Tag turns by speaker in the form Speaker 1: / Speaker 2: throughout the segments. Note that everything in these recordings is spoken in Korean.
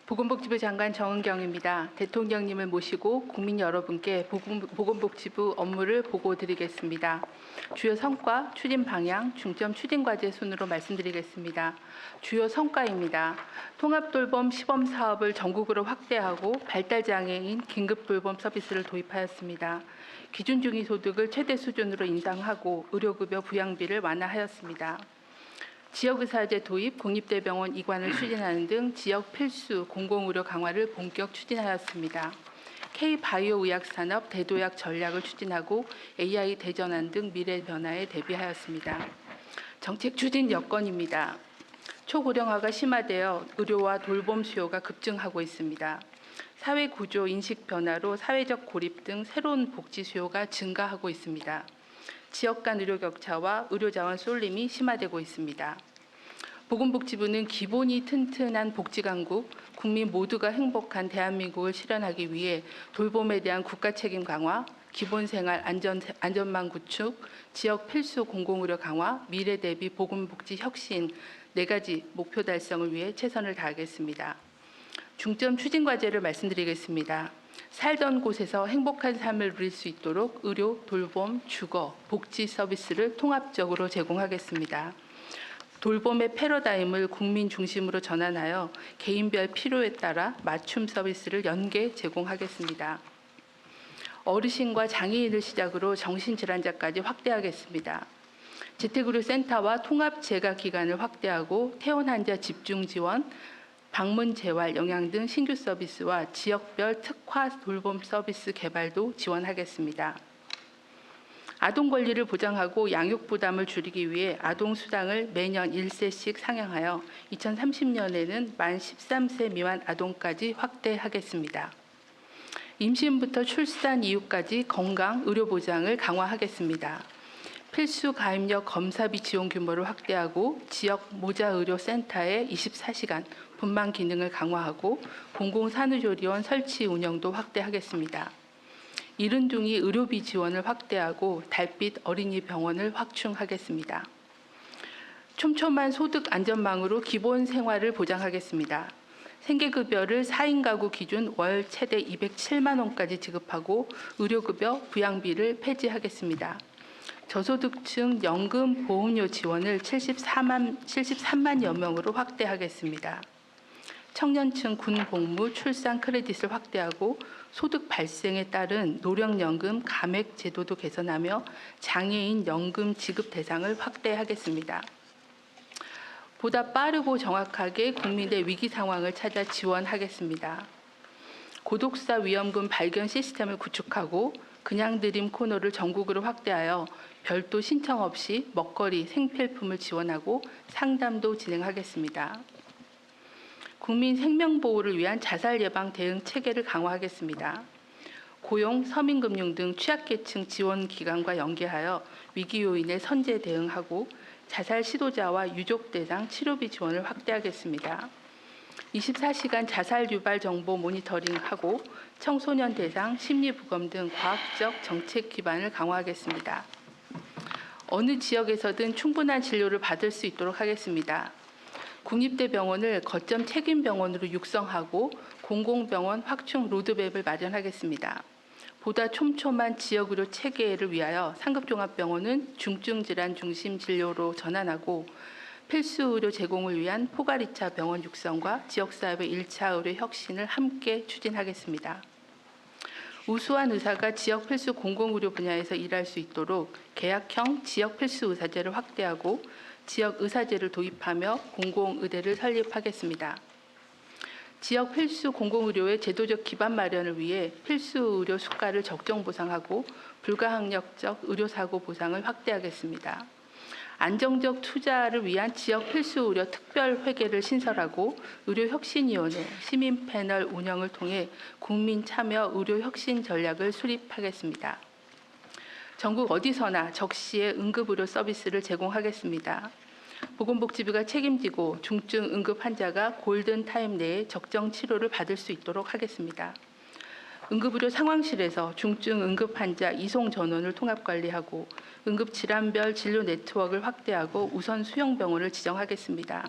Speaker 1: 보건복지부 장관 정은경입니다. 대통령님을 모시고 국민 여러분께 보건복지부 업무를 보고드리겠습니다. 주요 성과, 추진 방향, 중점 추진 과제 순으로 말씀드리겠습니다. 주요 성과입니다. 통합돌봄 시범 사업을 전국으로 확대하고 발달장애인 긴급돌봄 서비스를 도입하였습니다. 기준 중위소득을 최대 수준으로 인상하고 의료급여 부양비를 완화하였습니다. 지역의사제 도입, 공립대병원 이관을 추진하는 등 지역 필수 공공의료 강화를 본격 추진하였습니다. K바이오의학산업 대도약 전략을 추진하고 AI 대전환 등 미래 변화에 대비하였습니다. 정책 추진 여건입니다. 초고령화가 심화되어 의료와 돌봄 수요가 급증하고 있습니다. 사회 구조 인식 변화로 사회적 고립 등 새로운 복지 수요가 증가하고 있습니다. 지역 간 의료 격차와 의료 자원 쏠림이 심화되고 있습니다. 보건복지부는 기본이 튼튼한 복지강국, 국민 모두가 행복한 대한민국을 실현하기 위해 돌봄에 대한 국가 책임 강화, 기본생활 안전망 구축, 지역 필수 공공의료 강화, 미래 대비 보건복지 혁신 4가지 목표 달성을 위해 최선을 다하겠습니다. 중점 추진 과제를 말씀드리겠습니다. 살던 곳에서 행복한 삶을 누릴 수 있도록 의료, 돌봄, 주거, 복지 서비스를 통합적으로 제공하겠습니다. 돌봄의 패러다임을 국민 중심으로 전환하여 개인별 필요에 따라 맞춤 서비스를 연계 제공하겠습니다. 어르신과 장애인을 시작으로 정신질환자까지 확대하겠습니다. 재택의료센터와 통합재가기관을 확대하고 퇴원 환자 집중 지원, 방문 재활, 영양 등 신규 서비스와 지역별 특화 돌봄 서비스 개발도 지원하겠습니다. 아동 권리를 보장하고 양육 부담을 줄이기 위해 아동 수당을 매년 1세씩 상향하여 2030년에는 만 13세 미만 아동까지 확대하겠습니다. 임신부터 출산 이후까지 건강 의료 보장을 강화하겠습니다. 필수 가입력 검사비 지원 규모를 확대하고 지역 모자의료센터의 24시간 분만 기능을 강화하고 공공산후조리원 설치 운영도 확대하겠습니다. 이른둥이 의료비 지원을 확대하고 달빛 어린이병원을 확충하겠습니다. 촘촘한 소득 안전망으로 기본 생활을 보장하겠습니다. 생계급여를 4인 가구 기준 월 최대 207만 원까지 지급하고 의료급여 부양비를 폐지하겠습니다. 저소득층 연금 보험료 지원을 73만여 명으로 확대하겠습니다. 청년층 군 복무 출산 크레딧을 확대하고 소득 발생에 따른 노령연금 감액 제도도 개선하며 장애인 연금 지급 대상을 확대하겠습니다. 보다 빠르고 정확하게 국민의 위기 상황을 찾아 지원하겠습니다. 고독사 위험군 발견 시스템을 구축하고 그냥 드림 코너를 전국으로 확대하여 별도 신청 없이 먹거리, 생필품을 지원하고 상담도 진행하겠습니다. 국민 생명보호를 위한 자살 예방 대응 체계를 강화하겠습니다. 고용, 서민금융 등 취약계층 지원기관과 연계하여 위기 요인에 선제 대응하고 자살 시도자와 유족 대상 치료비 지원을 확대하겠습니다. 24시간 자살 유발 정보 모니터링하고 청소년 대상 심리부검 등 과학적 정책 기반을 강화하겠습니다. 어느 지역에서든 충분한 진료를 받을 수 있도록 하겠습니다. 국립대병원을 거점 책임병원으로 육성하고 공공병원 확충 로드맵을 마련하겠습니다. 보다 촘촘한 지역의료 체계를 위하여 상급종합병원은 중증질환 중심 진료로 전환하고 필수 의료 제공을 위한 포괄 2차 병원 육성과 지역사회의 1차 의료 혁신을 함께 추진하겠습니다. 우수한 의사가 지역 필수 공공의료 분야에서 일할 수 있도록 계약형 지역 필수 의사제를 확대하고 지역 의사제를 도입하며 공공의대를 설립하겠습니다. 지역 필수 공공의료의 제도적 기반 마련을 위해 필수 의료 수가를 적정 보상하고 불가항력적 의료사고 보상을 확대하겠습니다. 안정적 투자를 위한 지역 필수 의료 특별회계를 신설하고 의료혁신위원회, 시민 패널 운영을 통해 국민 참여 의료혁신 전략을 수립하겠습니다. 전국 어디서나 적시에 응급의료 서비스를 제공하겠습니다. 보건복지부가 책임지고 중증 응급 환자가 골든타임 내에 적정 치료를 받을 수 있도록 하겠습니다. 응급의료 상황실에서 중증 응급 환자 이송 전원을 통합관리하고 응급질환별 진료 네트워크를 확대하고 우선 수용병원을 지정하겠습니다.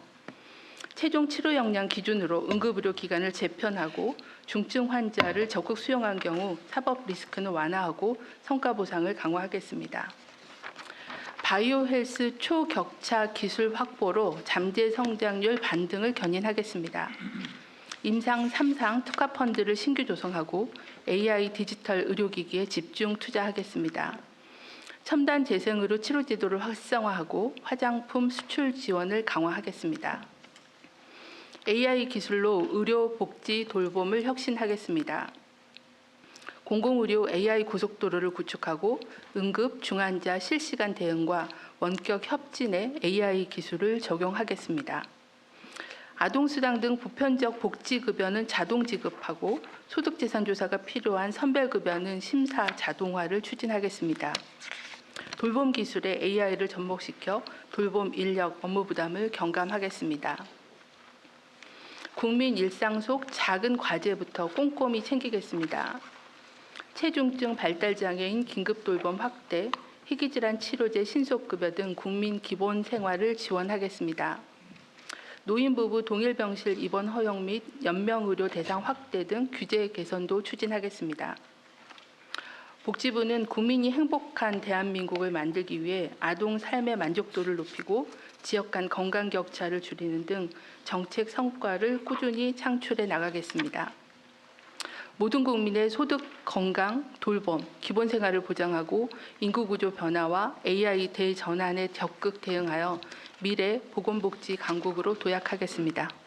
Speaker 1: 최종 치료 역량 기준으로 응급의료 기관을 재편하고 중증 환자를 적극 수용한 경우 사법 리스크는 완화하고 성과 보상을 강화하겠습니다. 바이오 헬스 초격차 기술 확보로 잠재 성장률 반등을 견인하겠습니다. 임상 3상 특화 펀드를 신규 조성하고 AI 디지털 의료기기에 집중 투자하겠습니다. 첨단 재생의료 치료 제도를 활성화하고 화장품 수출 지원을 강화하겠습니다. AI 기술로 의료 복지 돌봄을 혁신하겠습니다. 공공의료 AI 고속도로를 구축하고 응급 중환자 실시간 대응과 원격 협진에 AI 기술을 적용하겠습니다. 아동수당 등 보편적 복지급여는 자동 지급하고 소득재산조사가 필요한 선별급여는 심사 자동화를 추진하겠습니다. 돌봄 기술에 AI를 접목시켜 돌봄 인력 업무 부담을 경감하겠습니다. 국민 일상 속 작은 과제부터 꼼꼼히 챙기겠습니다. 체중증 발달장애인 긴급돌봄 확대, 희귀질환 치료제 신속급여 등 국민 기본 생활을 지원하겠습니다. 노인부부 동일병실 입원 허용 및 연명의료 대상 확대 등 규제 개선도 추진하겠습니다. 복지부는 국민이 행복한 대한민국을 만들기 위해 아동 삶의 만족도를 높이고 지역 간 건강 격차를 줄이는 등 정책 성과를 꾸준히 창출해 나가겠습니다. 모든 국민의 소득, 건강, 돌봄, 기본 생활을 보장하고 인구구조 변화와 AI 대전환에 적극 대응하여 미래 보건복지 강국으로 도약하겠습니다.